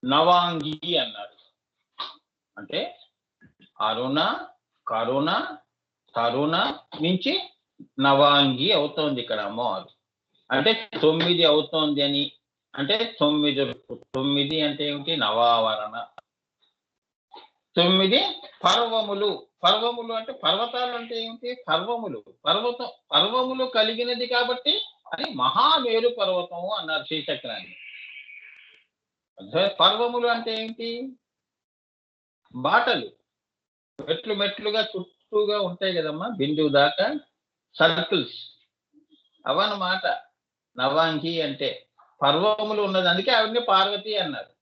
నవాంగి అన్నారు. అంటే అరుణ, కరుణ, తరుణ నుంచి నవాంగి అవుతోంది ఇక్కడ అమ్మవారు. అంటే 9 అవుతోంది అని. అంటే 9 అంటే ఏమిటి? నవావరణ. 9 పర్వములు. పర్వములు అంటే పర్వతాలు అంటే ఏమిటి? పర్వములు. పర్వములు కలిగినది కాబట్టి అది మహామేరు పర్వతము అన్నారు శ్రీచక్రాన్ని. పర్వములు అంటే ఏంటి? బాటలు. మెట్లు మెట్లుగా చుట్టూగా ఉంటాయి కదమ్మా, బిందువు దాకా సర్కిల్స్. అవన్నమాట నవాంగి అంటే. పర్వములు ఉన్నది, అందుకే ఆవిడని పార్వతి అన్నారు.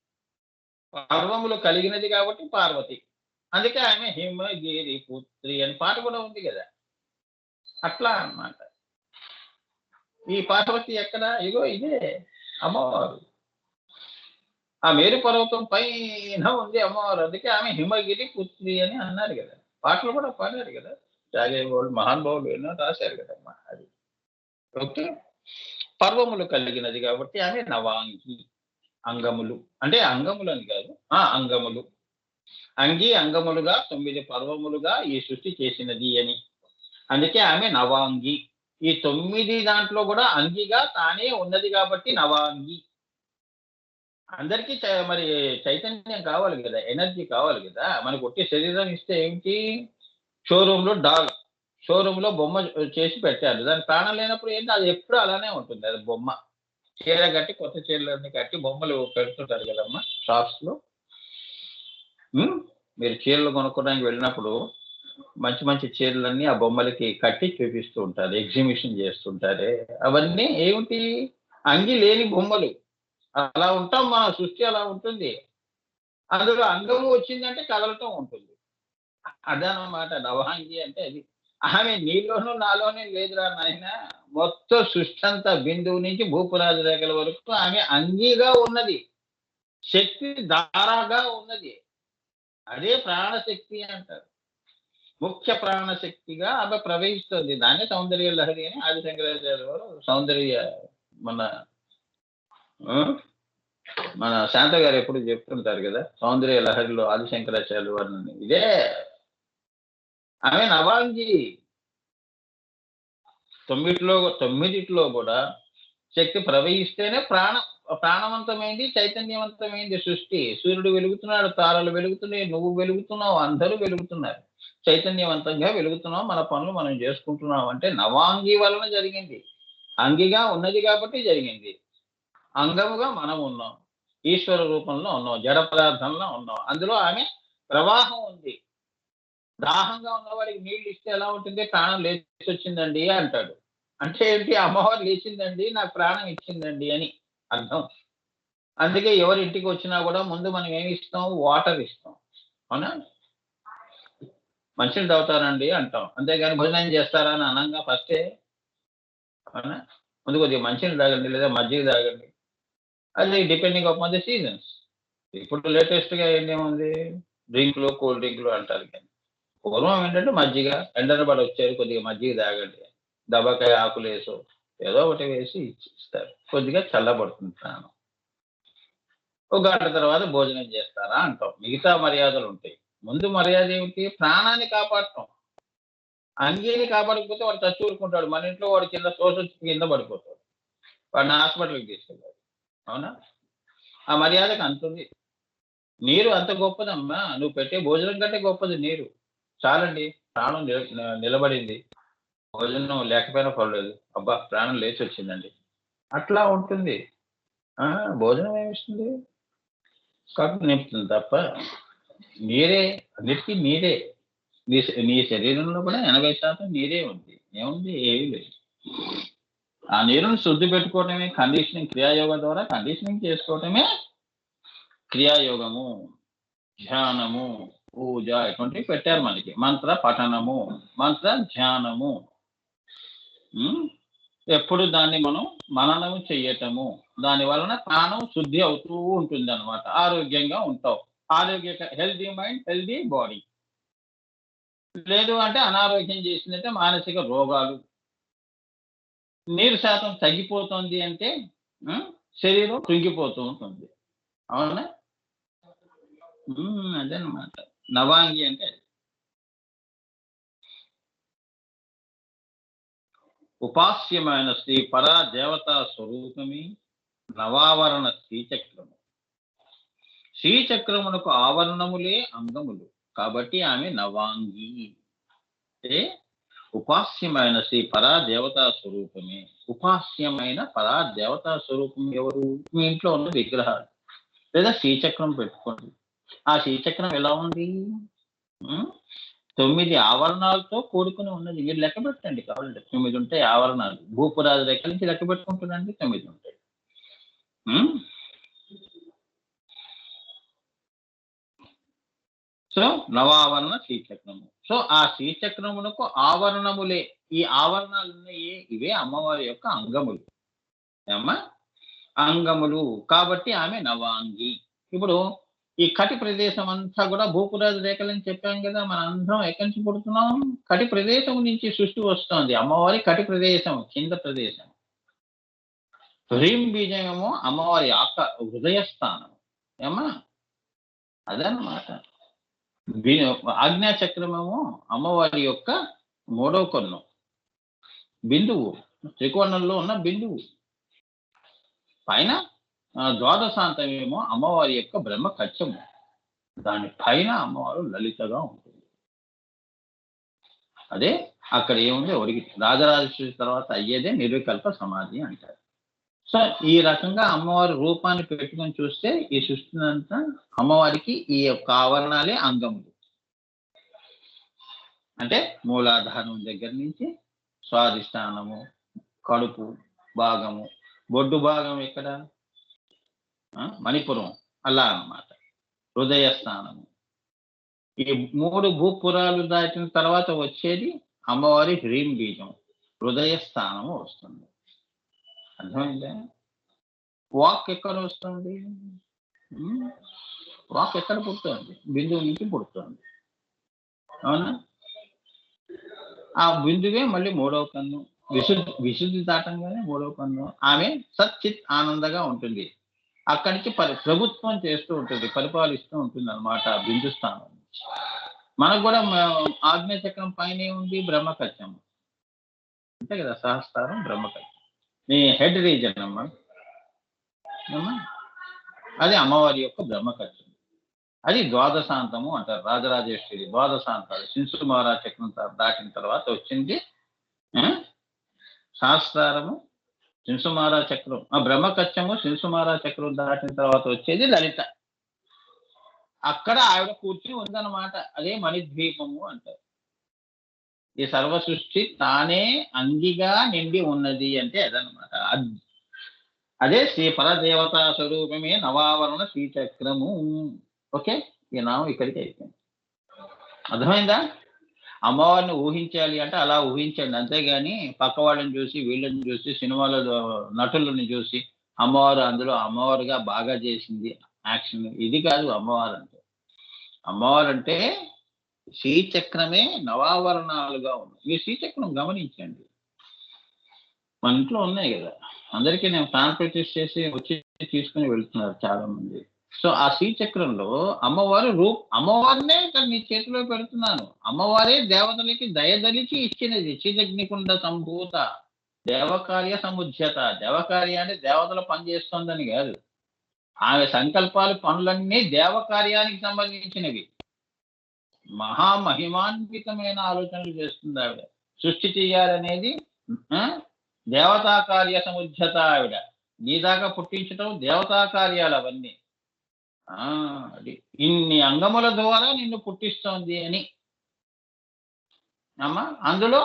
పర్వములు కలిగినది కాబట్టి పార్వతి. అందుకే ఆమె హిమగిరి పుత్రి అని పాట కూడా ఉంది కదా. అట్లా అన్నమాట. ఈ పార్వతి ఎక్కడ? ఇగో ఇదే అమ్మవారు. ఆ మేరు పర్వతం పైన ఉంది అమ్మవారు. అందుకే ఆమె హిమగిరి పుత్రి అని అన్నారు కదా. పాటలు కూడా పాడారు కదా. వాళ్ళు మహానుభావులు ఎన్నో రాశారు కదమ్మా. అది ఓకే. పర్వములు కలిగినది కాబట్టి ఆమె నవాంగి. అంగములు అంటే అంగములు అని కాదు, అంగములు. అంగి అంగములుగా 9 పర్వములుగా ఈ సృష్టి చేసినది అని. అందుకే ఆమె నవాంగి. ఈ 9 దాంట్లో కూడా అంగిగా తానే ఉన్నది కాబట్టి నవాంగి. అందరికీ మరి చైతన్యం కావాలి కదా, ఎనర్జీ కావాలి కదా. మనకు ఒట్టి శరీరం ఇస్తే ఏమిటి? షోరూమ్ లో బొమ్మ చేసి పెట్టారు. దాని ప్రాణం లేనప్పుడు ఏంటి? అది ఎప్పుడు అలానే ఉంటుంది. అది బొమ్మ. చీర కట్టి, కొత్త చీరలన్నీ కట్టి బొమ్మలు పెడుతుంటారు కదమ్మా షాప్స్ లో. మీరు చీరలు కొనుక్కోడానికి వెళ్ళినప్పుడు మంచి మంచి చీరలన్నీ ఆ బొమ్మలకి కట్టి చూపిస్తూ ఉంటారు, ఎగ్జిబిషన్ చేస్తుంటారే. అవన్నీ ఏమిటి? అంగి లేని బొమ్మలు. అలా ఉంటాం, మన సృష్టి అలా ఉంటుంది. అందులో అంగము వచ్చిందంటే కదలటం ఉంటుంది. అదనమాట నవాంగి అంటే. అది ఆమె నీలోనూ నాలోనే లేదురా నాయన. మొత్తం సృష్టి అంతా బిందువు నుంచి భూపురాజు రేఖల వరకు ఆమె అంగిగా ఉన్నది, శక్తి ధారగా ఉన్నది. అదే ప్రాణశక్తి అంటారు. ముఖ్య ప్రాణశక్తిగా ఆమె ప్రవహిస్తుంది. దాన్ని సౌందర్య లహరి అని ఆదిశంకరాచార్య వారు సౌందర్య మన మన శాంత గారు ఎప్పుడు చెప్తుంటారు కదా, సౌందర్య లహరిలో ఆదిశంకరాచార్య వారిని. ఇదే ఆమె నవాంగి. 9 కూడా శక్తి ప్రవహిస్తేనే ప్రాణవంతమైంది, చైతన్యవంతమైంది సృష్టి. సూర్యుడు వెలుగుతున్నాడు, తారలు వెలుగుతున్నాయి, నువ్వు వెలుగుతున్నావు, అందరూ వెలుగుతున్నారు, చైతన్యవంతంగా వెలుగుతున్నాం. మన పనులు మనం చేసుకుంటున్నాం అంటే నవాంగి వలన జరిగింది. అంగిగా ఉన్నది కాబట్టి జరిగింది. అంగముగా మనం ఉన్నాం, ఈశ్వర రూపంలో ఉన్నాం, జడ పదార్థంలో ఉన్నాం. అందులో ఆమె ప్రవాహం ఉంది. దాహంగా ఉన్నవాడికి నీళ్లు ఇస్తే ఎలా ఉంటుంది? ప్రాణం లేచి వచ్చిందండి అంటాడు. అంటే ఏంటి? అమ్మవారు లేచిందండి, నాకు ప్రాణం ఇచ్చిందండి అని అర్థం. అందుకే ఎవరి ఇంటికి వచ్చినా కూడా ముందు మనం ఏమి ఇస్తాం? వాటర్ ఇస్తాం. అవునా? మంచిని తాగుతారండి అంటాం, అంతేగాని భోజనం చేస్తారా అని అనంగా ఫస్టే. అవునా? ముందు కొద్దిగా మంచిని తాగండి, లేదా మజ్జిగ తాగండి. అది డిపెండింగ్ అపాన్ ది సీజన్స్. ఇప్పుడు లేటెస్ట్గా ఏముంది? డ్రింక్లు, కూల్ డ్రింక్లు అంటారు. కానీ పూర్వం ఏంటంటే మజ్జిగ. ఎండన పడి వచ్చారు, కొద్దిగా మజ్జిగ తాగండి, దబకాయ ఆకులు వేసో ఏదో ఒకటి వేసి ఇస్తారు, కొద్దిగా చల్లబడుతుంది ప్రాణం. ఒక గంట తర్వాత భోజనం చేస్తారా అంటాం. మిగతా మర్యాదలు ఉంటాయి. ముందు మర్యాద ఏమిటి? ప్రాణాన్ని కాపాడటం. అంగీని కాపాడకపోతే వాడు చచ్చూరుకుంటాడు. మన ఇంట్లో వాడు కింద వచ్చి కింద పడిపోతాడు, వాడిని హాస్పిటల్కి తీసుకెళ్ళాడు. అవునా? ఆ మర్యాదకు అంతుంది. నీరు అంత గొప్పదమ్మా. నువ్వు పెట్టే భోజనం కంటే గొప్పది నీరు. చాలండి, ప్రాణం నిలబడింది, భోజనం లేకపోయినా పర్లేదు, అబ్బా ప్రాణం లేచి వచ్చిందండి, అట్లా ఉంటుంది. భోజనం ఏమిస్తుంది? కడుపు నింపుతుంది తప్ప నీరే. అన్నిటికీ నీరే. నీ శరీరంలో కూడా 80% నీరే ఉంది. ఏముంది? ఏమీ లేదు. ఆ నీరుని శుద్ధి పెట్టుకోవటమే కండిషనింగ్. క్రియాయోగం ద్వారా కండిషనింగ్ చేసుకోవటమే క్రియాయోగము. ధ్యానము, పూజ ఇటువంటివి పెట్టారు మనకి. మంత్ర పఠనము, మంత్ర ధ్యానము. ఎప్పుడు దాన్ని మనం మననము చెయ్యటము. దాని వలన ప్రాణం శుద్ధి అవుతూ ఉంటుంది అనమాట. ఆరోగ్యంగా ఉంటావు. Healthy mind, healthy body. లేదు అంటే అనారోగ్యం చేసిందంటే మానసిక రోగాలు. నీరు శాతం తగ్గిపోతుంది అంటే శరీరం కృంగిపోతూ ఉంటుంది. అవునా? అదనమాట. నవాంగి అంటే ఉపాస్యమైన శ్రీ పరా దేవతా స్వరూపమే నవావరణ శ్రీచక్రము. శ్రీచక్రమునకు ఆవరణములే అంగములు కాబట్టి ఆమె నవాంగి. అంటే ఉపాస్యమైన శ్రీ పరా దేవతా స్వరూపమే. ఉపాస్యమైన పరా దేవతా స్వరూపం ఎవరు? మీ ఇంట్లో ఉన్న విగ్రహాలు లేదా శ్రీచక్రం పెట్టుకోండి. ఆ శ్రీచక్రం ఎలా ఉంది? 9 ఆవరణాలతో కూడుకుని ఉన్నది. మీరు లెక్క పెట్టండి కావాలంటే. 9 ఉంటాయి ఆవరణాలు. భూపురాది దగ్గర నుంచి లెక్క పెట్టుకుంటుందండి 9 ఉంటాయి. సో నవావరణ శ్రీచక్రము. సో ఆ శ్రీచక్రమునకు ఆవరణములే. ఈ ఆవరణాలు ఉన్నాయి, ఇవే అమ్మవారి యొక్క అంగములు. ఏమ్మా? అంగములు కాబట్టి ఆమె నవాంగి. ఇప్పుడు ఈ కటి ప్రదేశం అంతా కూడా భూపురాజు రేఖలని చెప్పాం కదా. మన అందరం ఎక్కడి నుంచి పుడుతున్నాం? కటి ప్రదేశం నుంచి సృష్టి వస్తోంది. అమ్మవారి కటి ప్రదేశం, కింద ప్రదేశం. హ్రీం బీజమేమో అమ్మవారి హృదయస్థానం. ఏమ్మా? అదన్నమాట. ఆజ్ఞా చక్రమేమో అమ్మవారి యొక్క 3వ కన్ను, బిందువు, త్రికోణంలో ఉన్న బిందువు. పైన ద్వాదశాంతమేమో అమ్మవారి యొక్క బ్రహ్మ కచ్చము. దాని పైన అమ్మవారు లలితగా ఉంటుంది. అదే అక్కడ ఏముంది? ఒరిగి రాజరాజేశ్వరి తర్వాత అయ్యేదే నిర్వికల్ప సమాధి అంటారు. సో ఈ రకంగా అమ్మవారి రూపాన్ని పెట్టుకొని చూస్తే ఈ సృష్టినంతా అమ్మవారికి ఈ యొక్క ఆవరణాలే అంగములు. అంటే మూలాధారం దగ్గర నుంచి స్వాధిష్టానము, కడుపు భాగము, బొడ్డు భాగం ఎక్కడ? మణిపురం, అలా అన్నమాట. హృదయస్థానము. ఈ 3 భూపురాలు దాటిన తర్వాత వచ్చేది అమ్మవారి హ్రీం బీజం, హృదయస్థానము వస్తుంది. అర్థమైందా? వాక్ ఎక్కడ వస్తుంది? వాక్ ఎక్కడ పుడుతుంది? బిందువు నుంచి పుడుతుంది. అవునా? ఆ బిందువే మళ్ళీ 3వ కన్ను. విశుద్ధి దాటంగానే 3వ కన్ను. ఆమె సచ్చిత్ ఆనందగా ఉంటుంది. అక్కడి నుంచి ప్రభుత్వం చేస్తూ ఉంటుంది, పరిపాలిస్తూ ఉంటుంది అన్నమాట బిందు స్థానం. మనకు కూడా ఆగ్నేయ చక్రం పైన ఉంది బ్రహ్మకచ్చం. అంతే కదా, సహస్రారం బ్రహ్మకచ్చం. మీ హెడ్ రీజన్ అమ్మా. అది అమ్మవారి యొక్క బ్రహ్మకచ్చం. అది ద్వాదశాంతము అంటారు. రాజరాజేశ్వరి ద్వాదశాంతాలు శింసుమారా చక్రం దాటిన తర్వాత వచ్చింది సహస్రారము, శింసుమారా చక్రం. ఆ బ్రహ్మకచ్చము శింసుమారా చక్రం దాటిన తర్వాత వచ్చేది లలిత. అక్కడ ఆవిడ కూర్చుని ఉందన్నమాట. అదే మణిద్వీపము అంటారు. ఈ సర్వ సృష్టి తానే అంగిగా నిండి ఉన్నది అంటే అదనమాట. అదే శ్రీ పరదేవతా స్వరూపమే నవావరణ శ్రీచక్రము. ఓకే, ఈ నామం ఇక్కడికి అయిపోయింది. అర్థమైందా? అమ్మవారిని ఊహించాలి అంటే అలా ఊహించండి, అంతేగాని పక్క వాళ్ళని చూసి వీళ్ళని చూసి సినిమాలో నటులను చూసి అమ్మవారు అందులో అమ్మవారుగా బాగా చేసింది యాక్షన్, ఇది కాదు అమ్మవారు అంటే. అమ్మవారు అంటే శ్రీచక్రమే నవావరణాలుగా ఉంది. ఈ శ్రీచక్రం గమనించండి, మన ఇంట్లో ఉన్నాయి కదా. అందరికీ నేను ఫ్యాన్ ప్రతిష్ఠ చేసి వచ్చి తీసుకుని వెళ్తున్నారు చాలా మంది. సో ఆ శ్రీచక్రంలో అమ్మవారినే ఇక్కడ నీ చేతిలో పెడుతున్నాను. అమ్మవారే దేవతలకి దయదలిచి ఇచ్చినది. శ్రీజగ్నికుండ సంభూత దేవకార్య సముజ్యత. దేవకార్య అంటే దేవతల పని చేస్తుందని కాదు. ఆమె సంకల్పాలు పనులన్నీ దేవకార్యానికి సంబంధించినవి. మహామహిమాన్వితమైన ఆలోచనలు చేస్తుంది ఆవిడ. సృష్టి చేయాలనేది దేవతా కార్య సముజ్యత. ఆవిడ నీదాకా పుట్టించటం దేవతా కార్యాలు అవన్నీ. అది ఇన్ని అంగముల ద్వారా నిన్ను పుట్టిస్తోంది అని అమ్మ. అందులో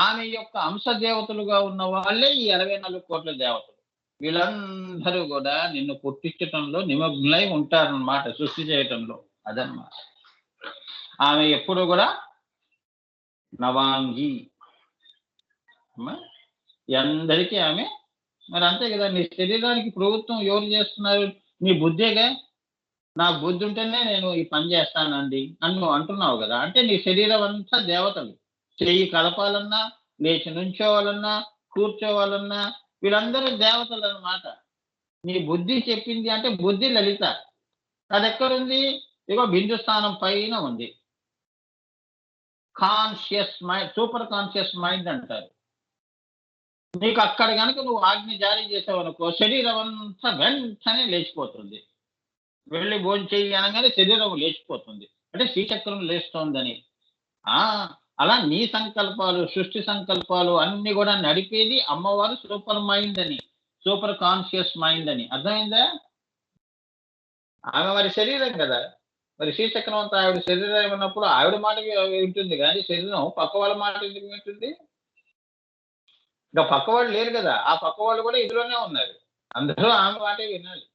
ఆమె యొక్క అంశ దేవతలుగా ఉన్న వాళ్ళే ఈ 64 కోట్ల దేవతలు. వీళ్ళందరూ కూడా నిన్ను పుట్టించటంలో నిమగ్నై ఉంటారన్నమాట, సృష్టి చేయటంలో. అదన్నమాట. ఆమె ఎప్పుడు కూడా నవాంగి. అందరికీ ఆమె మరి అంతే కదా. నీ శరీరానికి ప్రభుత్వం ఎవరు చేస్తున్నారు? నీ బుద్ధేగా. నాకు బుద్ధి ఉంటేనే నేను ఈ పని చేస్తానండి నన్ను అంటున్నావు కదా. అంటే నీ శరీరం అంతా దేవతలు. చెయ్యి కలపాలన్నా, లేచి నుంచోవాలన్నా, కూర్చోవాలన్నా వీళ్ళందరూ దేవతలు అన్నమాట. నీ బుద్ధి చెప్పింది అంటే బుద్ధి లలిత. అది ఎక్కడుంది? ఇగో బిందు స్థానం పైన ఉంది. Conscious mind, super conscious mind అంటారు. నీకు అక్కడ గనుక నువ్వు ఆజ్ఞ జారీ చేసావనుకో, శరీరం అంతా వెంటనే లేచిపోతుంది. వెళ్ళి భోంచేయి అనగానే శరీరం లేచిపోతుంది. అంటే శ్రీచక్రం లేస్తోందని. ఆ! అలా నీ సంకల్పాలు, సృష్టి సంకల్పాలు అన్నీ గూడా నడిపేది అమ్మవారు సూపర్ మైండ్ అని. సూపర్ కాన్షియస్ మైండ్ అని. అర్థమైందా? ఆమె మరి శరీరం గదా! మరి శ్రీచక్రం అంతా ఆవిడ శరీరం ఉన్నప్పుడు ఆవిడ మాట వింటుంది గానీ, శరీరం పక్క వాళ్ళ మాట ఎందుకు వింటుంది? ఇంకా పక్కవాళ్ళు లేరు గదా! ఆ పక్కవాళ్ళు గూడా ఇందులోనే ఉన్నారు. అందరూ ఆమె మాటే వినాలి.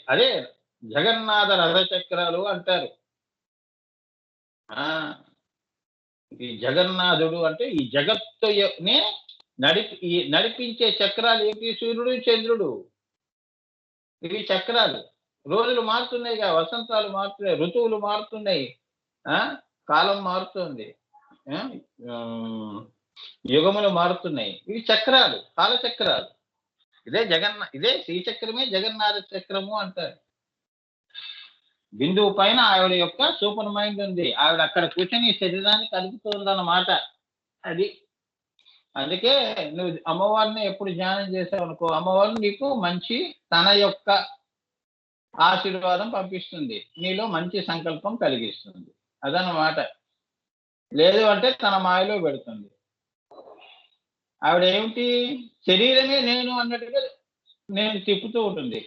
అదే జగన్నాథ రథ చక్రాలు అంటారు. ఆ! ఈ జగన్నాథుడు అంటే ఈ జగత్తు నే నడిపించే చక్రాలు ఏంటి? సూర్యుడు, చంద్రుడు. ఇవి చక్రాలు. రోజులు మారుతున్నాయిగా, వసంతాలు మారుతున్నాయి, ఋతువులు మారుతున్నాయి. ఆ! కాలం మారుతుంది. ఆ! ఆహ్, యుగములు మారుతున్నాయి. ఇవి చక్రాలు, కాలచక్రాలు. ఇదే శ్రీచక్రమే జగన్నాథ చక్రము అంటారు. బిందువు పైన ఆవిడ యొక్క సూపర్ మైండ్ ఉంది. ఆవిడ అక్కడ కూర్చొని ఈ శరీరాన్ని కదుపుతుందన్నమాట. అది. అందుకే నువ్వు అమ్మవారిని ఎప్పుడు ధ్యానం చేసావనుకో, అమ్మవారు నీకు మంచి తన యొక్క ఆశీర్వాదం పంపిస్తుంది. నీలో మంచి సంకల్పం కలిగిస్తుంది. అదన్నమాట. లేదు అంటే తన మాయలో పెడుతుంది. ఆవిడ ఏమిటి? శరీరమే నేను అన్నట్టుగా నేను తిప్పుతూ ఉంటుంది.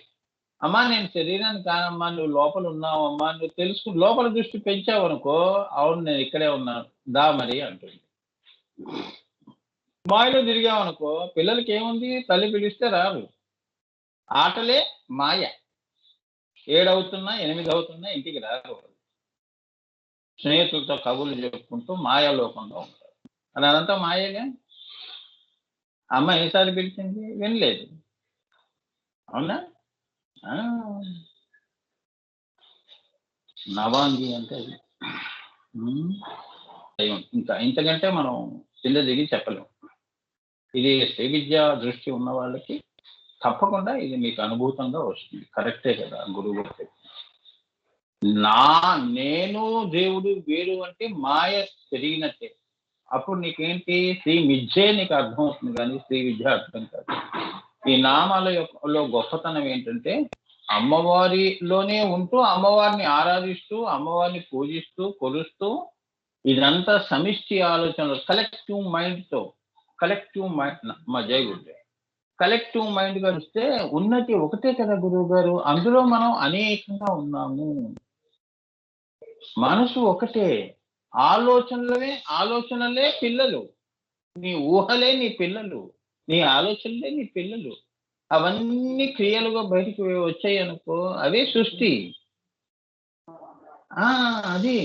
అమ్మా నేను శరీరాన్ని కానమ్మా, నువ్వు లోపల ఉన్నావమ్మా, నువ్వు లోపల దృష్టి పెంచావనుకో, అవును నేను ఇక్కడే ఉన్నాను. దా మరి అంటుంది. మాయలో తిరిగామనుకో, పిల్లలకేముంది? తల్లి పిలిస్తే రారు. ఆటలే మాయ. 7 అవుతున్నా, 8 అవుతున్నా ఇంటికి రారు. స్నేహితులతో కబుర్లు చెప్పుకుంటూ మాయాలోకంలో ఉంటారు. మరి అదంతా మాయేగా. అమ్మ ఎన్నిసార్లు పిలిచింది? వినలేదు. అవునా? ఆ! నవాంగి అంటే అది. హ్మ్. ఇంకా ఇంతకంటే మనం కింద దిగి చెప్పలేం. ఇది శ్రీ విద్యా దృష్టి ఉన్న వాళ్ళకి తప్పకుండా ఇది మీకు అనుభూతంగా వస్తుంది. కరెక్టే కదా! గురువుగారు చెప్పింది. నా నేను దేవుడు వేరు అంటే మాయ పెరిగినట్టే. అప్పుడు నీకేంటి? శ్రీ మిథ్యే నీకు అర్థమవుతుంది గానీ, శ్రీ విద్య అర్థం కాదు. ఈ నామాల లో గొప్పతనం ఏంటంటే, అమ్మవారిలోనే ఉంటూ, అమ్మవారిని ఆరాధిస్తూ, అమ్మవారిని పూజిస్తూ, కొలుస్తూ, ఇదంతా సమిష్టి ఆలోచనలు కలెక్టివ్ మైండ్ మా జై గురుదేవ్. కలెక్టివ్ మైండ్‌గా చూస్తే ఉన్నతి ఒకటే కదా గురువుగారు. అందులో మనం అనేకంగా ఉన్నాము. మనసు ఒకటే. ఆలోచనలే పిల్లలు. నీ ఊహలే నీ పిల్లలు. నీ ఆలోచనలే నీ పిల్లలు. అవన్నీ క్రియలుగా బయటికి వచ్చాయనుకో, అవే సృష్టి. ఆ! అది.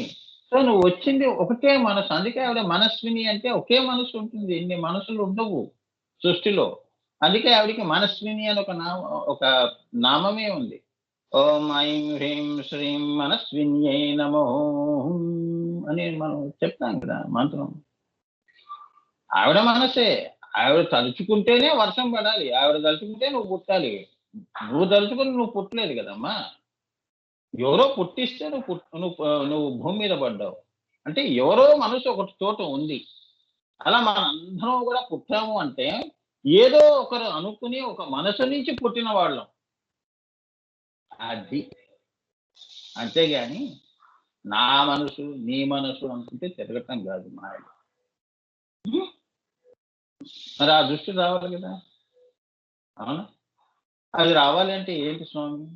సో, నువ్వు వచ్చింది ఒకటే మనసు. అందుకే ఆవిడ మనస్విని అంటే ఒకే మనసు ఉంటుంది. ఇన్ని మనసులు ఉండవు సృష్టిలో. అందుకే ఆవిడకి మనస్విని అని ఒక నామమే ఉంది. ఓం ఐం హ్రీం శ్రీం మనస్విన్యై నమో అని మనం చెప్తాం కదా మంత్రం. ఆవిడ మనసే. ఆవిడ తలుచుకుంటేనే వర్షం పడాలి. ఆవిడ తలుచుకుంటే నువ్వు పుట్టాలి. నువ్వు తలుచుకొని నువ్వు పుట్టలేదు కదమ్మా! ఎవరో పుట్టిస్తే నువ్వు భూమి మీద పడ్డావు. అంటే ఎవరో మనసు ఒక చోట ఉంది. అలా మనందరం గూడా పుట్టాము అంటే, ఏదో ఒకరు అనుకుని ఒక మనసు నుంచి పుట్టిన వాళ్ళం. అది. అంతేగాని నా మనసు, నీ మనసు అనుకుంటే తిరగటం గాదు మాయ. హ్మ్. మరి ఆ దృష్టి రావాలి గదా! అవునా? అది రావాలంటే ఏంటి స్వామి?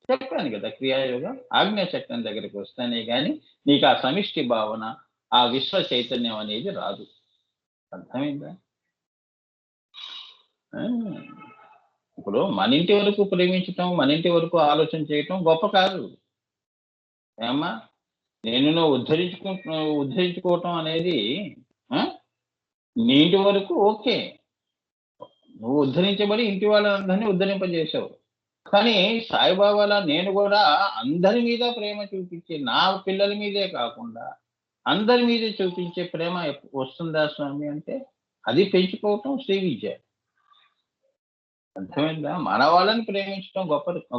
చెప్పాను గదా! క్రియాయోగం. ఆజ్ఞా చక్రం దగ్గరికి వస్తేనే గాని నీకు ఆ సమిష్టి భావన, ఆ విశ్వ చైతన్యం అనేది రాదు. అర్థమైందా? ఆ! ఇప్పుడు మన ఇంటి వరకు ప్రేమించటం, మన ఇంటి వరకు ఆలోచన చేయటం గొప్ప కాదు. ఏమ్మా! నువ్వు ఉద్ధరించుకోవటం అనేది ఆ! నీ ఇంటి వరకు ఓకే. నువ్వు ఉద్ధరించబడి ఇంటి వాళ్ళందరిని ఉద్ధరింపజేశావు. కానీ సాయిబాబాలా నేను గూడా అందరి మీద ప్రేమ చూపించి, నా పిల్లల మీదే కాకుండా అందరి మీద చూపించే ప్రేమ వస్తుందా స్వామి అంటే, అది పెంచుకోవటం శ్రీ విద్య. అర్థమైందా? మన వాళ్ళని ప్రేమించడం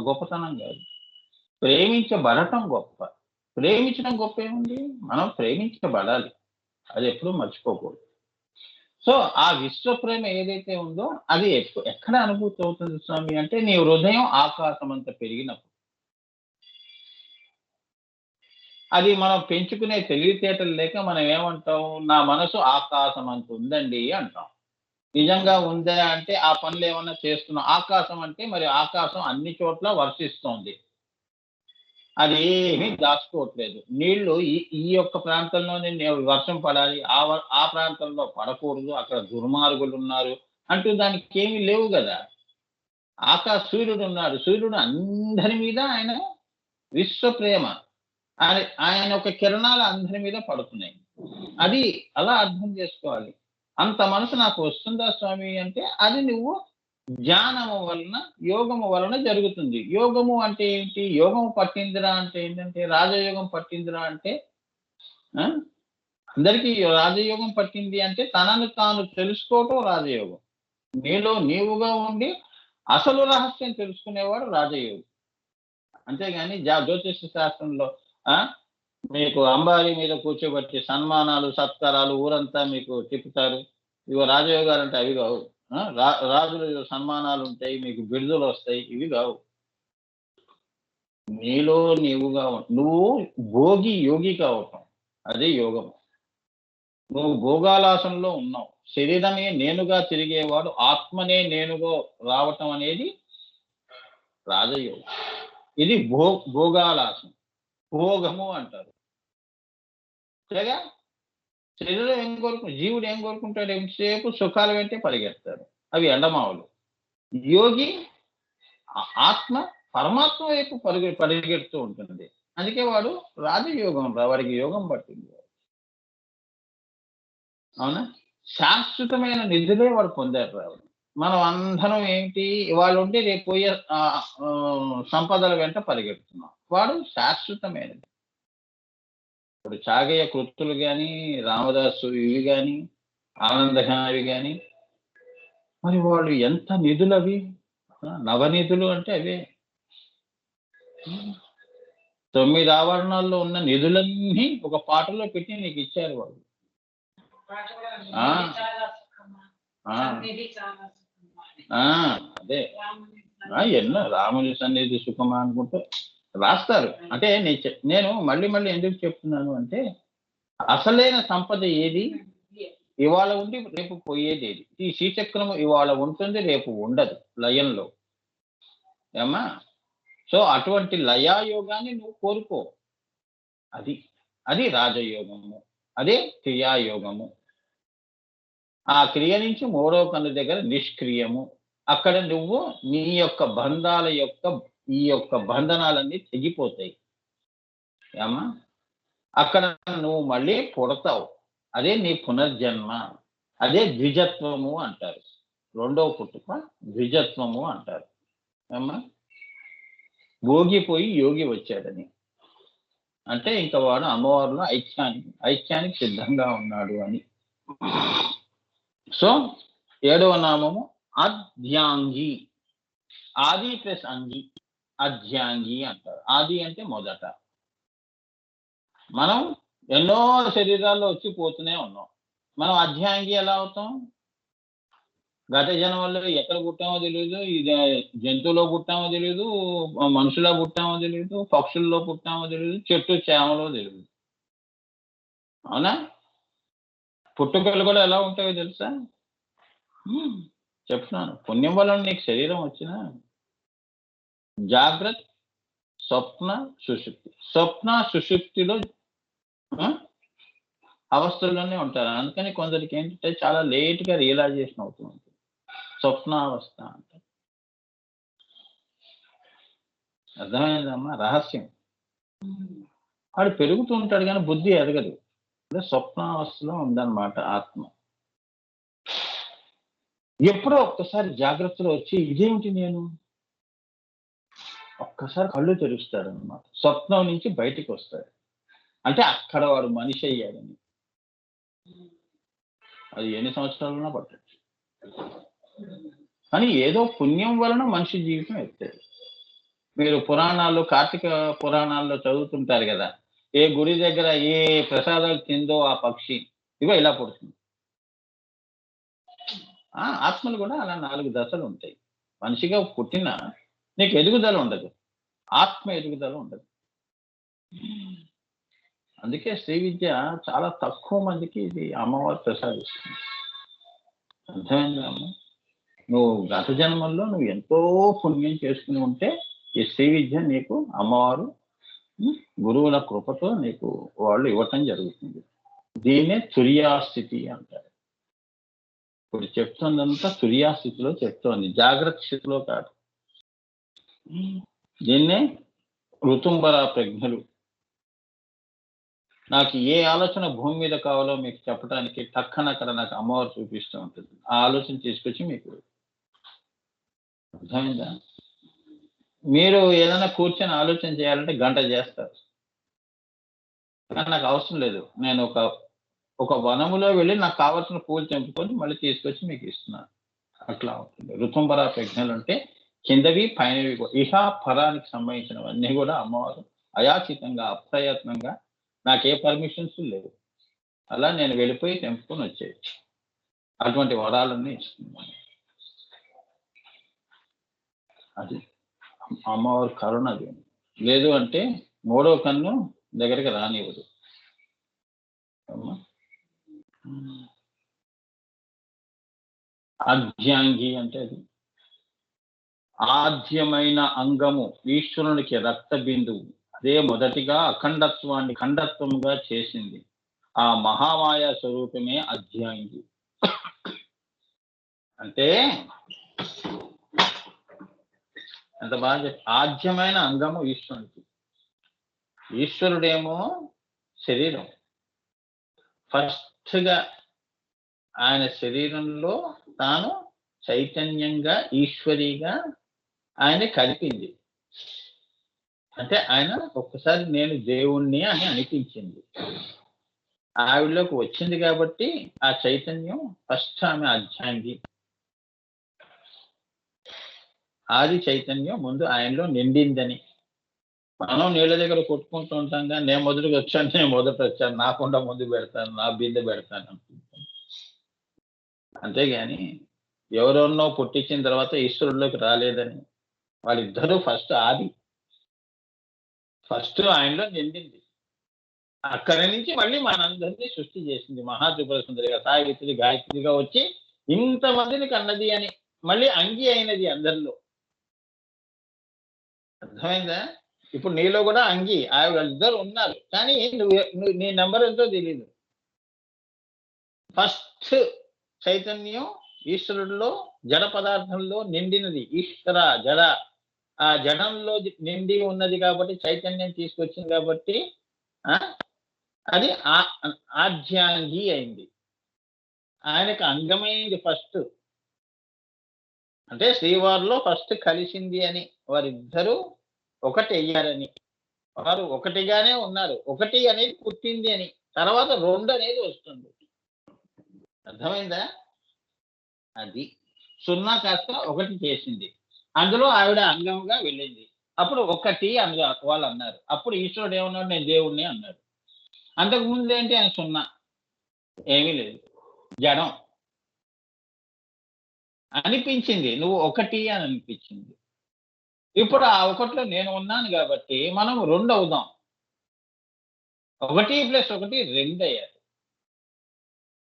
గొప్పతనం గాదు. ప్రేమించబడటం గొప్ప. ప్రేమించడం గొప్ప ఏముంది? మనం ప్రేమించబడాలి. అది ఎప్పుడూ మర్చిపోకూడదు. సో ఆ విశ్వ ప్రేమ ఏదైతే ఉందో అది ఎక్కడ అనుభూతి అవుతుంది స్వామి అంటే నీ హృదయం ఆకాశం అంత పెరిగినప్పుడు. అది మనం పెంచుకునే తెలివితేటలు లేక మనం ఏమంటాం? నా మనసు ఆకాశం అంత ఉందండి అంటాం. నిజంగా ఉందా అంటే ఆ పనులు ఏమన్నా చేస్తున్నాం. ఆకాశం అంటే మరి ఆకాశం అన్ని చోట్ల వర్షిస్తోంది. అది ఏమీ దాచుకోవట్లేదు. నీళ్లు ఈ ఈ యొక్క ప్రాంతంలోనే వర్షం పడాలి. ఆ ప్రాంతంలో పడకూడదు. అక్కడ దుర్మార్గులున్నారు అంటూ దానికేమీ లేవు గదా! సూర్యుడున్నాడు. సూర్యుడు అందరి మీద ఆయన విశ్వ ప్రేమ. ఆయన యొక్క కిరణాలు అందరి మీద పడుతున్నాయి. అది అలా అర్థం చేసుకోవాలి. అంత మనసు నాకు వస్తుందా స్వామి అంటే అది నువ్వు ధ్యానము వలన, యోగము వలన జరుగుతుంది. యోగము అంటే ఏంటి? యోగం పట్టిందిరా అంటే ఏంటంటే రాజయోగం పట్టిందిరా అంటే ఆ! అందరికీ రాజయోగం పట్టింది అంటే తనను తాను తెలుసుకోవటం రాజయోగం. నీలో నీవుగా ఉండి అసలు రహస్యం తెలుసుకునేవాడు రాజయోగి. అంతేగాని జ్యోతిష శాస్త్రంలో ఆ! మీకు అంబారీ మీద కూర్చోబెట్టి సన్మానాలు, సత్కారాలు ఊరంతా మీకు తిప్పుతారు. ఇగో రాజయోగాలంటే అవి గావు. రాజులు సన్మానాలుంటాయి. మీకు బిరుదులొస్తాయి. ఇవి గావు. నీలో నీవుగా నువ్వు భోగి యోగి కావటం. అదే యోగం. నువ్వు భోగాలాసంలో ఉన్నావు. శరీరమే నేనుగా తిరిగేవాడు ఆత్మనే నేనుగా రావటం అనేది రాజయోగం. ఇది భోగాలాసం. భోగము అంటారు. అంతేగా? శరీరం ఏం జీవుడు ఏం కోరుకుంటాడు? ఎంతసేపు సుఖాల వెంటే పరిగెడతాడు. అవి ఎండమావులు. యోగి ఆత్మ పరమాత్మ వైపు పరిగెడుతూ ఉంటుంది. అందుకే వాడు రాజయోగం వాడికి యోగం పట్టింది. అవునా? శాశ్వతమైన నిధులే వాడు పొందారు రావు. మనం అందరం ఏంటి ఇవాళ ఉంటే రేపు పోయే సంపదల వెంట పరిగెడుతున్నాం. వాడు శాశ్వతమైనది. ఇప్పుడు చాగయ్య కృతులు గాని, రామదాసు ఇవి గాని, ఆనందఘనావి గాని మరి వాళ్ళు ఎంత నిధులవి. నవనిధులు అంటే అవే. 9 ఆవరణాల్లో ఉన్న నిధులన్నీ ఒక పాటలో పెట్టి నీకు ఇచ్చారు వాళ్ళు. అదే ఎన్నో రాముని సన్నిధి సుఖమా అనుకుంటూ రాస్తారు. అంటే నేను మళ్ళీ మళ్ళీ ఎందుకు చెప్తున్నాను అంటే అసలైన సంపద ఏది? ఇవాళ ఉండి రేపు పోయేది ఏది? ఈ శ్రీచక్రం ఇవాళ ఉంటుంది, రేపు ఉండదు లయంలో. ఏమ్మా? సో అటువంటి లయాయోగాన్ని నువ్వు కోరుకో. అది రాజయోగము. అదే క్రియాయోగము. ఆ క్రియ నుంచి మూడో కన్ను దగ్గర నిష్క్రియము. అక్కడ నువ్వు నీ యొక్క బంధాల యొక్క ఈ యొక్క బంధనాలన్నీ తెగిపోతాయి. ఏమ్మా? అక్కడ నువ్వు మళ్ళీ పుడతావు. అదే నీ పునర్జన్మ. అదే ద్విజత్వము అంటారు. రెండవ పుట్టుక ద్విజత్వము అంటారు. ఏమ్మా? భోగిపోయి యోగి వచ్చాడని. అంటే ఇంకా వాడు అమ్మవారిలో ఐక్యానికి సిద్ధంగా ఉన్నాడు అని. సో 7వ నామము అధ్యాంగి. ఆది ప్లస్ అంగి. అధ్యాంగి అంటారు. ఆది అంటే మొదట. మనం ఎన్నో శరీరాల్లో వచ్చి పోతూనే ఉన్నాం. మనం అధ్యాంగి ఎలా అవుతాం? గత జన్మల్లో ఎక్కడ పుట్టామో తెలియదు. జంతువులో పుట్టామో తెలియదు, మనుషులో పుట్టామో తెలియదు, పక్షుల్లో పుట్టామో తెలియదు, చెట్టు చేమలో తెలియదు. అవునా? పుట్టుకలు కూడా ఎలా ఉంటాయో తెలుసా? చెప్తున్నాను. పుణ్యం వల్ల నీకు శరీరం వచ్చినా జాగ్రత్త, స్వప్న, సుషుప్తి. స్వప్న సుషుప్తిలో అవస్థల్లోనే ఉంటారు. అందుకని కొందరికి ఏంటంటే చాలా లేట్‌గా రియలైజేషన్ అవుతూ ఉంటుంది. స్వప్నావస్థ అంటారు. అర్థమైందమ్మా రహస్యం. వాడు పెరుగుతూ ఉంటాడు కానీ బుద్ధి ఎదగదు. అంటే స్వప్నావస్థలో ఉందన్నమాట ఆత్మ. ఎప్పుడో ఒక్కసారి జాగ్రత్తలో వచ్చి ఇదేమిటి నేను ఒక్కసారి కళ్ళు తెరుస్తాడనమాట. స్వప్నం నుంచి బయటికి వస్తాడు. అంటే అక్కడ వాడు మనిషి అయ్యాడని. అది ఎన్ని సంవత్సరాలైనా పట్టొచ్చు. కానీ ఏదో పుణ్యం వలన మనిషి జీవితం ఎత్తాడు. మీరు పురాణాలు, కార్తీక పురాణాల్లో చదువుతుంటారు కదా, ఏ గుడి దగ్గర ఏ ప్రసాదాలు తిందో ఆ పక్షి ఇగో ఇలా పుడుతుంది. ఆత్మలు కూడా అలా 4 దశలు ఉంటాయి. మనిషిగా పుట్టిన నీకు ఎదుగుదల ఉండదు. ఆత్మ ఎదుగుదల ఉండదు. అందుకే శ్రీ విద్య చాలా తక్కువ మందికి ఇది అమ్మవారు ప్రసాదిస్తుంది. అర్థమైందా అమ్మ? నువ్వు గత జన్మల్లో నువ్వు ఎంతో పుణ్యం చేసుకుని ఉంటే ఈ శ్రీ విద్య నీకు అమ్మవారు గురువుల కృపతో నీకు వాళ్ళు ఇవ్వటం జరుగుతుంది. దీన్నే తుర్యాస్థితి అంటారు. ఇప్పుడు చెప్తుందంతా తుర్యాస్థితిలో చెప్తోంది, జాగ్రత్త స్థితిలో కాదు. దీన్నే ఋతుంబర ప్రజ్ఞలు. నాకు ఏ ఆలోచన భూమి మీద కావాలో మీకు చెప్పడానికి టక్కన అక్కడ నాకు అమ్మవారు చూపిస్తూ ఉంటుంది. ఆ ఆలోచన తీసుకొచ్చి మీకు అర్థమైందా? మీరు ఏదైనా కూర్చొని ఆలోచన చేయాలంటే గంట చేస్తారు, కానీ నాకు అవసరం లేదు. నేను ఒక వనములో వెళ్ళి నాకు కావాల్సిన పూలు తెంపుకొని మళ్ళీ తీసుకొచ్చి మీకు ఇస్తున్నాను. అట్లా ఉంటుంది. ఋతుంబర ప్రజ్ఞలు అంటే కిందవి పైనవి ఇహ పరానికి సంబంధించినవన్నీ కూడా అమ్మవారు అయాచితంగా అప్రయత్నంగా నాకే పర్మిషన్స్ లేవు, అలా నేను వెళ్ళిపోయి తెంపుకొని వచ్చేయచ్చు. అటువంటి వరాలన్నీ ఇస్తున్నాను. అది అమ్మవారి కరుణ. అది లేదు అంటే 3వ కన్ను దగ్గరికి రానివ్వదు. ఆద్యాంగి అంటే అది ఆద్యమైన అంగము, ఈశ్వరునికి రక్త బిందువు. అదే మొదటిగా అఖండత్వాన్ని ఖండత్వంగా చేసింది. ఆ మహామాయ స్వరూపమే అధ్యాంగి. అంటే ఎంత బాగా ఆద్యమైన అంగము ఈశ్వరునికి. ఈశ్వరుడేమో శరీరం. ఫస్ట్గా ఆయన శరీరంలో తాను చైతన్యంగా ఈశ్వరిగా ఆయన కలిపింది. అంటే ఆయన ఒక్కసారి నేను దేవుణ్ణి అని అనిపించింది. ఆవిడలోకి వచ్చింది కాబట్టి ఆ చైతన్యం ఫస్ట్ ఆమె అధ్యాంగి. ఆది చైతన్యం ముందు ఆయనలో నిండిందని. మనం నీళ్ళ దగ్గర కొట్టుకుంటూ ఉంటాం కానీ నేను మొదటికి వచ్చాను, నేను మొదట వచ్చాను, నాకుండా ముందు పెడతాను, నా బిందె పెడతాను అనుకుంటాను. అంతేగాని ఎవరెన్నో పుట్టించిన తర్వాత ఈశ్వరుల్లోకి రాలేదని. వాళ్ళిద్దరూ ఫస్ట్ ఆది, ఫస్ట్ ఆయనలో నిండింది. అక్కడి నుంచి మళ్ళీ మనందరినీ సృష్టి చేసింది. మహాత్రిపుర సుందరిగా, సావిత్రి, గాయత్రిగా వచ్చి ఇంతమందిని కన్నది అని మళ్ళీ అంగి అయినది అందరిలో. అర్థమైందా? ఇప్పుడు నీలో కూడా అంగి ఆవిడ ఇద్దరు ఉన్నారు, కానీ నువ్వు నీ నెంబర్ ఎంతో తెలియదు. ఫస్ట్ చైతన్యం ఈశ్వరుడిలో జడ పదార్థంలో నిండినది. ఈశ్వర జడ, ఆ జడంలో నిండి ఉన్నది కాబట్టి చైతన్యం తీసుకొచ్చింది కాబట్టి అది ఆధ్యాంగి అయింది. ఆయనకు అంగమైంది ఫస్ట్. అంటే శ్రీవారిలో ఫస్ట్ కలిసింది అని, వారిద్దరూ ఒకటి అయ్యారని, వారు ఒకటిగానే ఉన్నారు. ఒకటి అనేది పుట్టింది అని, తర్వాత 2 అనేది వస్తుంది. అర్థమైందా? అది 0 కాస్త 1 చేసింది. అందులో ఆవిడ అంగంగా వెళ్ళింది. అప్పుడు ఒకటి అందులో వాళ్ళు అన్నారు. అప్పుడు ఈశ్వరుడు ఏమన్నాడు? నేను దేవుణ్ణి అన్నాడు. అంతకుముందు ఏంటి? ఆయన 0, ఏమీ లేదు, జడం అనిపించింది. నువ్వు ఒకటి అని అనిపించింది. ఇప్పుడు ఆ ఒకటిలో నేను ఉన్నాను కాబట్టి మనం 2 అవుదాం. 1 + 1 2 అయ్యారు.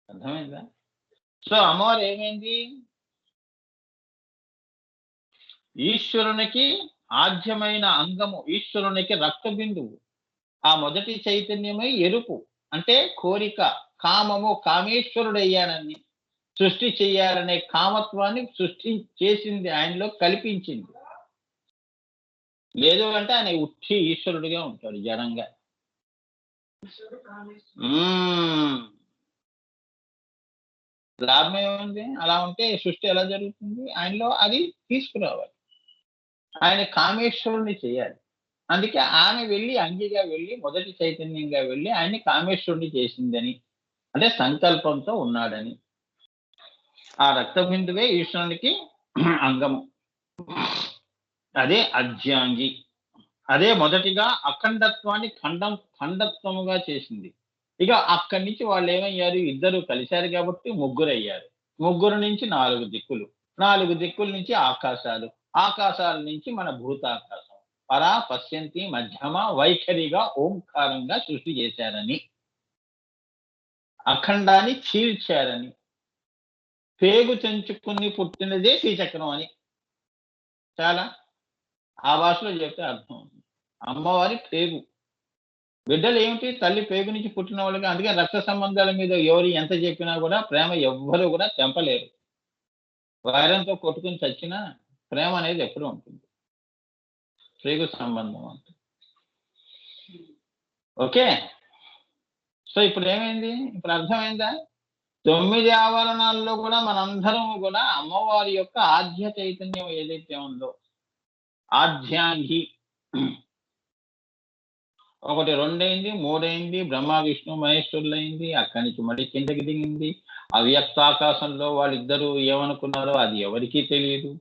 అర్థమైందా? సో అమ్మవారు ఏమైంది? ఈశ్వరునికి ఆద్యమైన అంగము, ఈశ్వరునికి రక్త బిందువు. ఆ మొదటి చైతన్యమే ఎరుపు అంటే కోరిక, కామము, కామేశ్వరుడయ్యానని సృష్టి చెయ్యాలనే కామత్వాన్ని సృష్టి చేసింది, ఆయనలో కల్పించింది. లేదు అంటే ఆయన ఉట్టి ఈశ్వరుడిగా ఉంటాడు జడంగా. లాభం ఏముంది? అలా ఉంటే సృష్టి ఎలా జరుగుతుంది? ఆయనలో అది తీసుకురావాలి, ఆయన కామేశ్వరుని చేయాలి. అందుకే ఆమె వెళ్ళి అంగిగా వెళ్ళి మొదటి చైతన్యంగా వెళ్ళి ఆయన్ని కామేశ్వరుని చేసిందని, అంటే సంకల్పంతో ఉన్నాడని. ఆ రక్త బిందువే ఈశ్వరునికి అంగము. అదే అర్ధ్యాంగి. అదే మొదటిగా అఖండత్వాన్ని ఖండత్వముగా చేసింది. ఇక అక్కడి నుంచి వాళ్ళు ఏమయ్యారు, ఇద్దరు కలిశారు కాబట్టి ముగ్గురు అయ్యారు. ముగ్గురు నుంచి 4 దిక్కులు, 4 దిక్కుల నుంచి ఆకాశాలు, ఆకాశాల నుంచి మన భూతాకాశం. పరా పశ్యంతి మధ్యమ వైఖరిగా ఓంకారంగా సృష్టి చేశారని, అఖండాన్ని చీల్చారని, పేగు తెంచుకుని పుట్టినదే శ్రీచక్రం అని. చాలా ఆ భాషలో చెప్తే అర్థం అవుతుంది. అమ్మవారి పేగు. బిడ్డలు ఏమిటి, తల్లి పేగు నుంచి పుట్టిన వాళ్ళకి. అందుకే రక్త సంబంధాల మీద ఎవరు ఎంత చెప్పినా కూడా ప్రేమ ఎవ్వరు కూడా తెంపలేరు. వైరంతో కొట్టుకుని చచ్చినా ప్రేమ అనేది ఎప్పుడు ఉంటుంది. పేగు సంబంధం అంటే ఓకే. సో ఇప్పుడు ఏమైంది, ఇప్పుడు అర్థమైందా? 9 ఆవరణాల్లో కూడా మనందరం కూడా అమ్మవారి యొక్క ఆధ్య చైతన్యం ఏదైతే ఉందో, ఆధ్యాంగి. 1, 2 అయింది, 3 అయింది, బ్రహ్మ విష్ణు మహేశ్వరులు అయింది. అక్కడి నుంచి మళ్ళీ కిందకి దిగింది. అవ్యక్తాకాశంలో వాళ్ళిద్దరూ ఏమనుకున్నారో అది ఎవరికీ తెలియదు.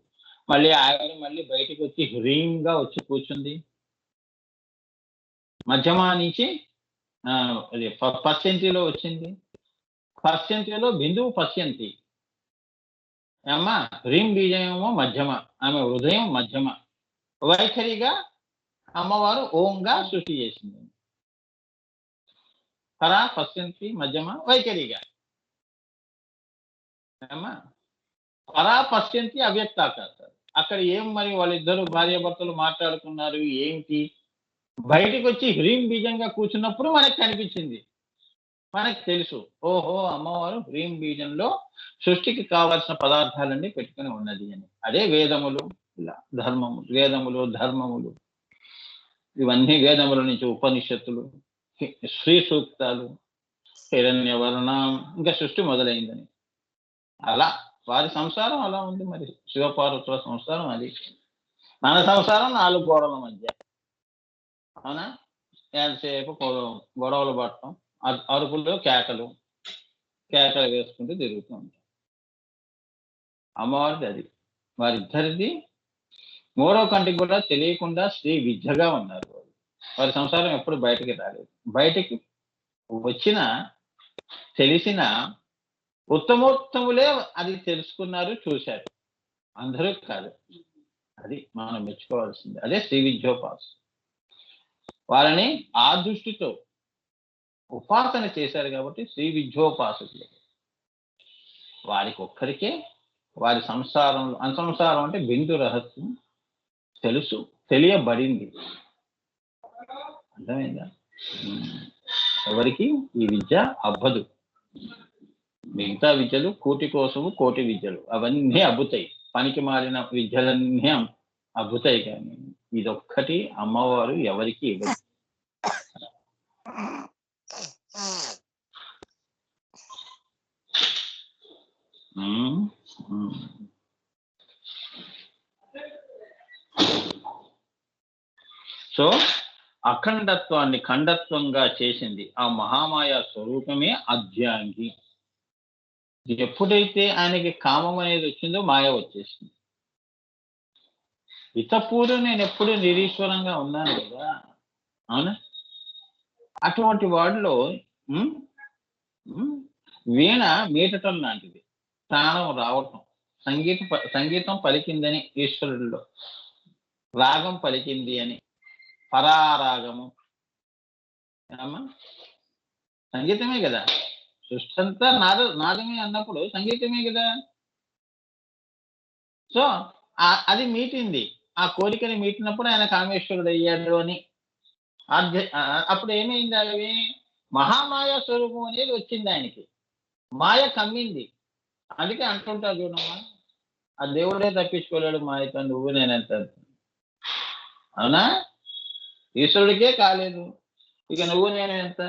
మళ్ళీ ఆవిడ మళ్ళీ బయటకు వచ్చి హ్రీంగా వచ్చి కూర్చుంది. మధ్యమా నుంచి అది పశ్యంతిలో వచ్చింది. పశ్యంతిలో బిందువు పశ్యంతి అమ్మ. హ్రీం బీజమేమో మధ్యమ, ఆమె హృదయం మధ్యమ. వైఖరిగా అమ్మవారు ఓంగా సృష్టి చేసింది. పరా పశ్యంతి మధ్యమ వైఖరిగా అమ్మా. పరా పశ్యంతి అవ్యక్తాకాశాలు. అక్కడ ఏం మరి వాళ్ళిద్దరు భార్యాభర్తలు మాట్లాడుకున్నారు ఏంటి, బయటకు వచ్చి హ్రీం బీజంగా కూర్చున్నప్పుడు మనకు కనిపించింది. మనకు తెలుసు, ఓహో అమ్మవారు హ్రీం బీజంలో సృష్టికి కావాల్సిన పదార్థాలన్నీ పెట్టుకుని ఉన్నది అని. అదే వేదములు, ఇలా ధర్మములు, వేదములు ధర్మములు, ఇవన్నీ వేదముల నుంచి ఉపనిషత్తులు, శ్రీ సూక్తాలు, హిరణ్యవర్ణం, ఇంకా సృష్టి మొదలైందని. అలా వారి సంసారం అలా ఉంది. మరి శివపార్వతుల సంసారం అది. మన సంసారం 4 గోడల మధ్య. అవునా? ఎంతసేపు గొడవలు పడటం, అరుపులు కేకలు వేసుకుంటూ తిరుగుతూ ఉంటాం. అమ్మవారిది అది. వారిద్దరిది మూడో కంటికి కూడా తెలియకుండా శ్రీ విద్యగా ఉన్నారు. వారి సంసారం ఎప్పుడు బయటికి రాలేదు. బయటికి వచ్చిన తెలిసిన ఉత్తమోత్తములే అది తెలుసుకున్నారు, చూశారు. అందరూ కాదు. అది మనం మెచ్చుకోవాల్సింది. అదే శ్రీ విద్యోపాస. వాళ్ళని ఆ దృష్టితో ఉపాసన చేశారు కాబట్టి శ్రీ విద్యోపాసకులు. వారికి ఒక్కరికే వారి సంసారంలో, సంసారం అంటే బిందు రహస్యం తెలుసు, తెలియబడింది. అర్థమైందా? ఎవరికి ఈ విద్య అబ్బదు. మిగతా విద్యలు కూటి కోసము కోటి విద్యలు, అవన్నీ అబ్బుతాయి. పనికి మారిన విద్యలన్నీ అబ్బుతాయి. కానీ ఇదొక్కటి అమ్మవారు ఎవరికి ఇవ్వదు. సో అఖండత్వాన్ని ఖండత్వంగా చేసింది ఆ మహామాయ స్వరూపమే అధ్యాంగి. ఎప్పుడైతే ఆయనకి కామం అనేది వచ్చిందో మాయ వచ్చేసింది. ఇతపూర్వం నేను ఎప్పుడు నిరీశ్వరంగా ఉన్నాను కదా, అవునా? అటువంటి వాడిలో వీణ మీటటం లాంటిది, ప్రాణం రావటం. సంగీతం పలికిందని ఈశ్వరుడిలో, రాగం పలికింది అని, పరారాగము. సంగీతమే కదా, సృష్టి అంతా నాదమే అన్నప్పుడు సంగీతమే కదా. సో అది మీటింది. ఆ కోరికని మీటినప్పుడు ఆయన కామేశ్వరుడు అయ్యాడు అని. అప్పుడు ఏమైంది, అవి మహామాయ స్వరూపం అనేది వచ్చింది ఆయనకి. మాయ కమ్మింది. అందుకే అంటుంటా చూడమ్మా, ఆ దేవుడే తప్పించుకోలేడు మాయతో, నువ్వు నేనెంత. అవునా? ఈశ్వరుడికే కాలేదు, ఇక నువ్వు నేను ఎంత.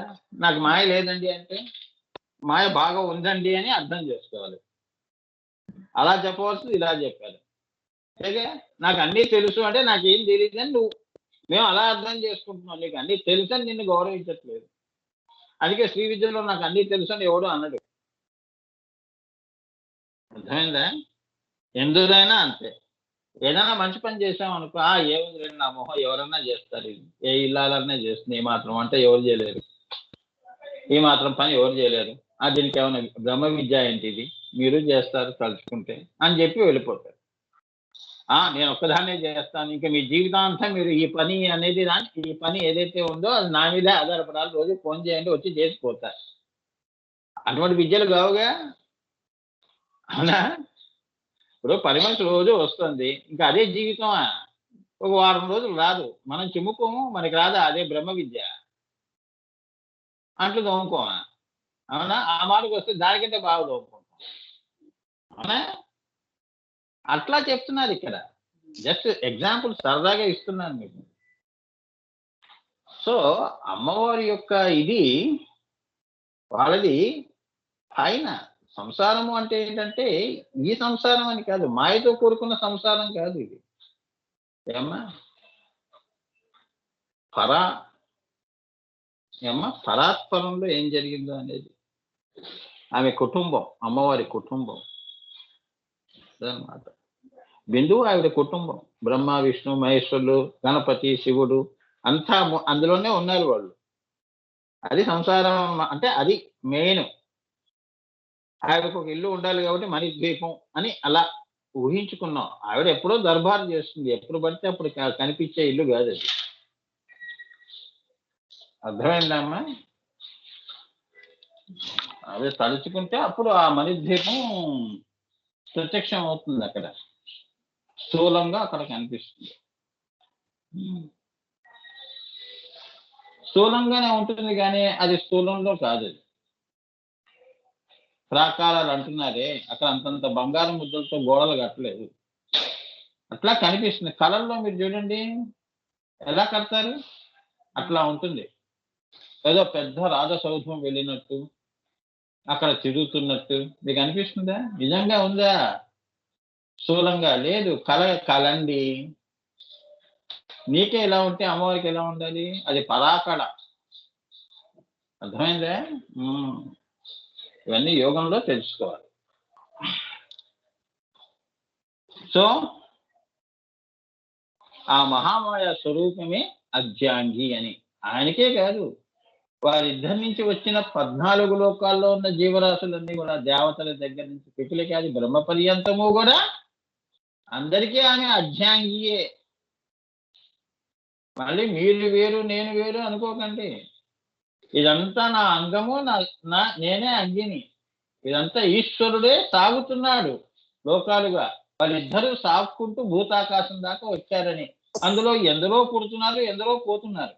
నాకు మాయ లేదండి అంటే మాయ బాగా ఉందండి అని అర్థం చేసుకోవాలి. అలా చెప్పవలసింది ఇలా చెప్పాలి. అలాగే నాకు అన్నీ తెలుసు అంటే నాకేం తెలియదు అని మేము అలా అర్థం చేసుకుంటున్నాం. నీకు అన్నీ తెలుసు అని నిన్ను గౌరవించట్లేదు. అందుకే శ్రీ విద్యలో నాకు అన్నీ తెలుసు అని ఎవడు అన్నాడు. అర్థమైందా? ఎందుదైనా అంతే. ఏదైనా మంచి పని చేసాం అనుకో, ఏముంది రండి నా మొహం ఎవరన్నా చేస్తారు ఇది. ఏ ఇల్లాలన్నా చేస్తుంది. ఈ మాత్రం అంటే ఎవరు చేయలేరు. ఈ మాత్రం పని ఎవరు చేయలేరు. దీనికి ఏమైనా బ్రహ్మ విద్య ఏంటి ఇది? మీరు చేస్తారు తలుచుకుంటే అని చెప్పి వెళ్ళిపోతారు. నేను ఒక్కదాన్నే చేస్తాను. ఇంకా మీ జీవితాంతం మీరు ఈ పని అనేది ఈ పని ఏదైతే ఉందో అది నా మీదే ఆధారపడాలి. రోజు ఫోన్ చేయండి వచ్చి చేసిపోతారు. అటువంటి విద్యలు కావుగా. అవునా? ఇప్పుడు పని మనిషి రోజు వస్తుంది. ఇంకా అదే జీవితమా? ఒక వారం రోజులు రాదు. మనం చిమ్ముకోము, మనకి రాదా అదే బ్రహ్మ విద్య? అంట్లు తోముకోమా? అవునా? ఆ మాటకు వస్తే దానికంటే బాగా తోముకుంటాం. అవునా? అట్లా చెప్తున్నారు ఇక్కడ. జస్ట్ ఎగ్జాంపుల్ సరదాగా ఇస్తున్నాను మీకు. సో అమ్మవారి యొక్క ఇది వాళ్ళది పైన సంసారము అంటే ఏంటంటే ఈ సంసారం అని కాదు, మాయతో కూడుకున్న సంసారం కాదు ఇది. ఏమ్మా పరా పరాత్పరంలో ఏం జరిగిందో అనేది ఆమె కుటుంబం, అమ్మవారి కుటుంబం అదనమాట. బిందువు ఆవిడ కుటుంబం. బ్రహ్మ విష్ణు మహేశ్వరులు గణపతి శివుడు అంతా అందులోనే ఉన్నారు వాళ్ళు. అది సంసారం అంటే అది మెయిన్. ఆవిడకు ఒక ఇల్లు ఉండాలి కాబట్టి మణిద్వీపం అని అలా ఊహించుకున్నాం. ఆవిడ ఎప్పుడో దర్బారు చేస్తుంది. ఎప్పుడు పడితే అప్పుడు కనిపించే ఇల్లు కాదు అది. అర్థమైందమ్మా? ఆవిడ తలుచుకుంటే అప్పుడు ఆ మణిద్వీపం ప్రత్యక్షం అవుతుంది. అక్కడ స్థూలంగా అక్కడ కనిపిస్తుంది. స్థూలంగానే ఉంటుంది కానీ అది స్థూలంలో కాదు. అది ప్రాకారాలు అంటున్నారే, అక్కడ అంతంత బంగారం ముద్దలతో గోడలు కట్టలేదు. అట్లా కనిపిస్తుంది. కళల్లో మీరు చూడండి ఎలా కడతారు, అట్లా ఉంటుంది. ఏదో పెద్ద రాజసౌధం వెళ్ళినట్టు అక్కడ తిరుగుతున్నట్టు మీకు అనిపిస్తుందా? నిజంగా ఉందా? స్థూలంగా లేదు. కలండి. నీకే ఎలా ఉంటే అమ్మవారికి ఎలా ఉండాలి? అది పరాకళ. అర్థమైందా? ఇవన్నీ యోగంలో తెలుసుకోవాలి. సో ఆ మహామాయ స్వరూపమే అర్ధ్యాంగి అని. ఆయనకే కాదు, వారిద్దరి నుంచి వచ్చిన 14 లోకాల్లో ఉన్న జీవరాశులన్నీ కూడా, దేవతల దగ్గర నుంచి పితులకి అది బ్రహ్మ పర్యంతము కూడా అందరికీ ఆమె అర్ధ్యాంగియే. మళ్ళీ మీరు వేరు నేను వేరు అనుకోకండి. ఇదంతా నా అంగము, నేనే అంగిని. ఇదంతా ఈశ్వరుడే సాగుతున్నాడు లోకాలుగా. వాళ్ళిద్దరూ సాగుకుంటూ భూతాకాశం దాకా వచ్చారని. అందులో ఎందరో పుడుతున్నారు, ఎందరో పోతున్నారు.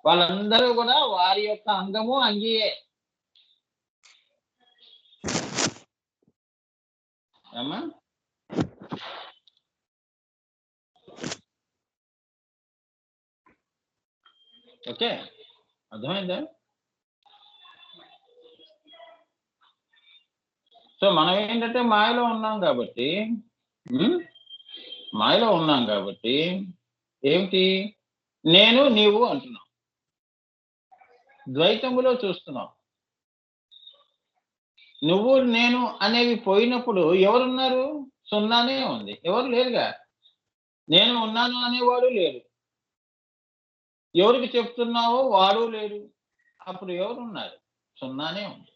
వాళ్ళందరూ కూడా వారి యొక్క అంగము అంగియే. అమ్మా ఓకే, అర్థమైందా? సో మనం ఏంటంటే మాయలో ఉన్నాం కాబట్టి ఏమిటి నేను నీవు అంటున్నాం. ద్వైతములో చూస్తున్నాం. నువ్వు నేను అనేవి పోయినప్పుడు ఎవరున్నారు? సున్నానే ఉంది. ఎవరు లేరుగా. నేను ఉన్నాను అనేవాడు లేరు. ఎవరికి చెప్తున్నావో వాడు లేడు. అప్పుడు ఎవరున్నారు? సున్నానే ఉంది.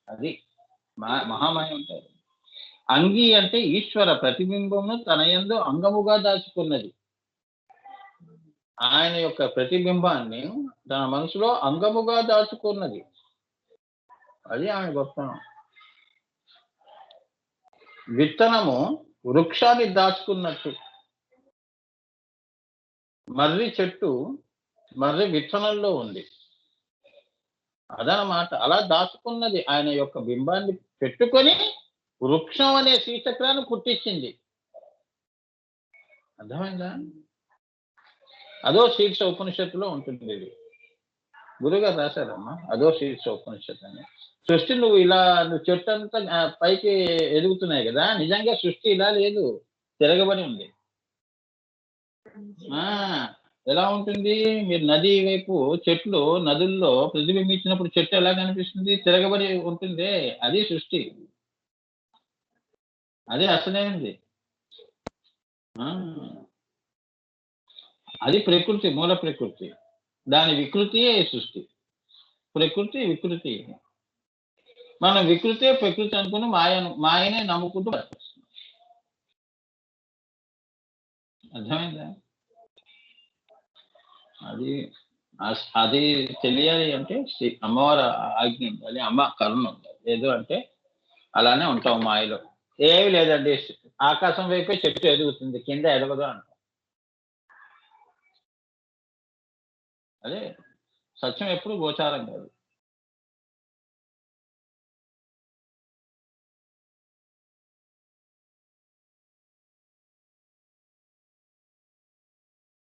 అది మహామాయ ఉంటారు. అంగి అంటే ఈశ్వర ప్రతిబింబము తన యందు అంగముగా దాచుకున్నది. ఆయన యొక్క ప్రతిబింబాన్ని తన మనసులో అంగముగా దాచుకున్నది. అది ఆమె గొప్పతనం. విత్తనము వృక్షాన్ని దాచుకున్నట్టు మర్రి చెట్టు మర్రి విత్తనంలో ఉంది. అదనమాట. అలా దాచుకున్నది ఆయన యొక్క బింబాన్ని పెట్టుకొని వృక్షం అనే శ్రీచక్రాన్ని పుట్టించింది. అర్థమైందా? అదో శీర్ష ఉపనిషత్తులో ఉంటుంది. ఇది గురుగారు రాశారమ్మా, అదో శీర్ష ఉపనిషత్తు అని. సృష్టి నువ్వు చెట్టు అంతా పైకి ఎదుగుతున్నాయి కదా, నిజంగా సృష్టి ఇలా లేదు, తిరగబడి ఉంది. ఎలా ఉంటుంది? మీరు నది వైపు చెట్లు నదుల్లో ప్రతిబింబించినప్పుడు చెట్టు ఎలా కనిపిస్తుంది? తిరగబడి ఉంటుంది. అది సృష్టి. అదే అసలైనది. ఆ, అది ప్రకృతి, మూల ప్రకృతి. దాని వికృతియే సృష్టి. ప్రకృతి వికృతి. మనం వికృతే ప్రకృతి అనుకుని మాయనే నమ్ముకుంటూ బతికేస్తున్నాం. అర్థమైందా? అది అది తెలియాలి అంటే అమ్మవారి ఆజ్ఞ ఉండాలి, అమ్మ కరుణ ఉండాలి. లేదు అంటే అలానే ఉంటాం మాయలో. ఏమి లేదండి, ఆకాశం వైపే చెట్టు ఎదుగుతుంది, కింద ఎదగదు అంటాం. అదే సత్యం ఎప్పుడు గోచారం కాదు.